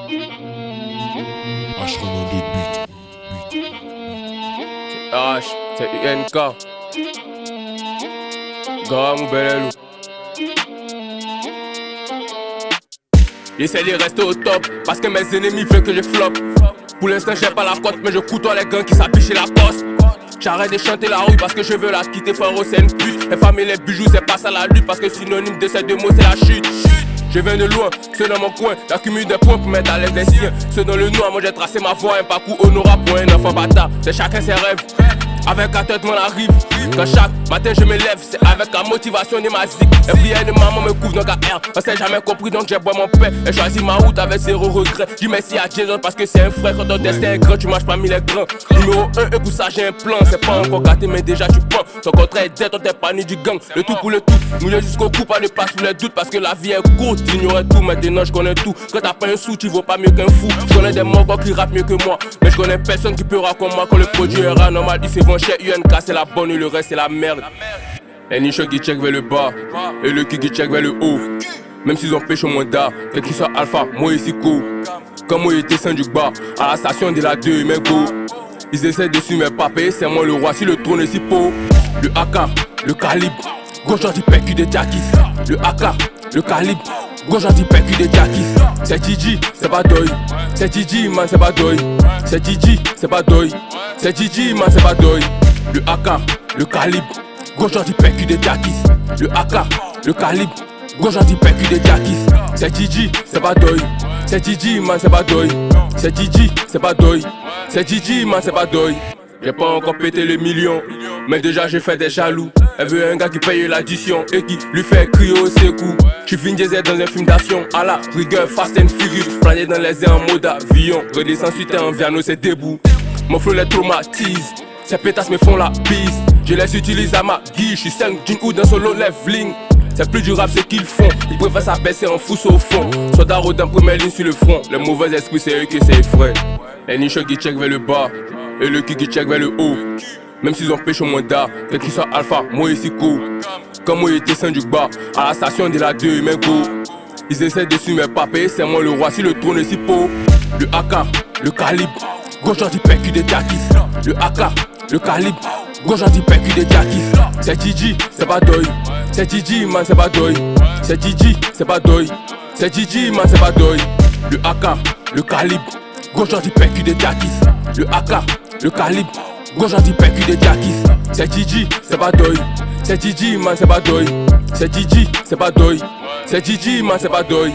H Renan de beat. H, c'est UNK. Graham ou Belelou. J'essaie de rester au top parce que mes ennemis veulent que je flop. Pour l'instant j'ai pas la cote mais je côtoie les gants qui s'habillent chez la poste. J'arrête de chanter la rue parce que je veux la quitter, frérot c'est une pute. Les femmes et les bijoux c'est pas ça la lutte parce que synonyme de ces deux mots c'est la chute. Je viens de loin, ceux dans mon coin, j'accumule des points pour mettre à l'aise les siens. Ceux dans le noir, moi j'ai tracé ma voie, un parcours honorable pour un enfant bâtard. C'est chacun ses rêves, avec la tête mon arrive. Quand chaque matin je me lève, c'est avec la motivation de ma zik. Les prières de maman me couvrent dans KR. On s'est jamais compris donc j'ai bois mon père. Et choisi ma route avec zéro regret. Dis merci à Jason parce que c'est un frère. Quand ton destin est grand, tu marches parmi les grands. Numéro 1, et pour ça j'ai un plan. C'est pas encore gâté mais déjà tu prends. Ton contrat est dead, toi t'es pas ni du gang. Le tout pour le tout, mouillé jusqu'au cou, pas de place pour les doutes. Parce que la vie est courte, j'ignorais tout, maintenant je connais tout. Quand t'as pas un sou, tu vaux pas mieux qu'un fou. Je connais des morts qui rappent mieux que moi. Mais je connais personne qui peut comme moi. Quand le produit est rare, normal, ils se vendent chez UNK, c'est la bonne et le reste c'est la merde. Les nichons qui check vers le bas et le qui check vers le haut. Même s'ils ont pêché au mandat, quel qu'il soit alpha, moi ici co. Comme moi j'étais saint du bas, à la station de la 2 mais go. Ils essaient de suivre mes papés, c'est moi le roi si le trône est si beau. Le AK, le calibre, gauche du PQ des Jackies. Le AK, le calibre, gauche du PQ des Jackies. C'est Gigi, c'est pas Doy. C'est Gigi, man, c'est pas Doy. C'est Gigi, c'est pas Doy. C'est Gigi, man, c'est pas Doy. Le AK, le calibre, gauche du PQ des Jackies. Le AK, le calibre, gauche du PQ des Jackies. C'est Gigi, c'est pas Doy. C'est Gigi, man, c'est pas Doy. C'est Gigi, c'est pas Doy. C'est Gigi, man, c'est pas Doy. J'ai pas encore pété les millions, mais déjà j'ai fait des jaloux. Elle veut un gars qui paye l'addition et qui lui fait crier au secours. J'suis Vin Diesel dans un film d'action, à la rigueur Fast and Furious. Planer dans les airs en mode avion, redescends suite en Viano c'est debout. Mon flow les traumatise, ces pétasses me font la bise. Je les utilise à ma guise, j'suis 5 jeans ou d'un solo leveling. C'est plus du rap ce qu'ils font, ils préfèrent s'abaisser en fous au fond. Soldats rodent première ligne sur le front, les mauvais esprits c'est eux qui s'effraient. Les nichons qui check vers le bas et le qui check vers le haut. Même s'ils ont pêché au mandat, quel qu'il soit alpha, moi ici co. Comme moi j'étais saint du bas, à la station de la 2 mais go. Ils essaient de suivre mes papés, c'est moi le roi si le trône est si beau. Le AK, le calibre, gauche du PQ des Jackies. Le AK, le calibre, gauche du PQ des Jackies. C'est Gigi, c'est pas Doy. C'est Gigi, man, c'est pas Doy. C'est Gigi, c'est pas Doy. C'est Gigi, man, c'est pas Doy. Le AK, le calibre, gauche du PQ des Jackies. Le AK, le calibre, gauche du PQ des Jackies. C'est Gigi, c'est pas Doy. C'est Gigi, man, c'est pas Doy. C'est Gigi, c'est pas Doy. C'est Gigi, man, c'est pas Doy.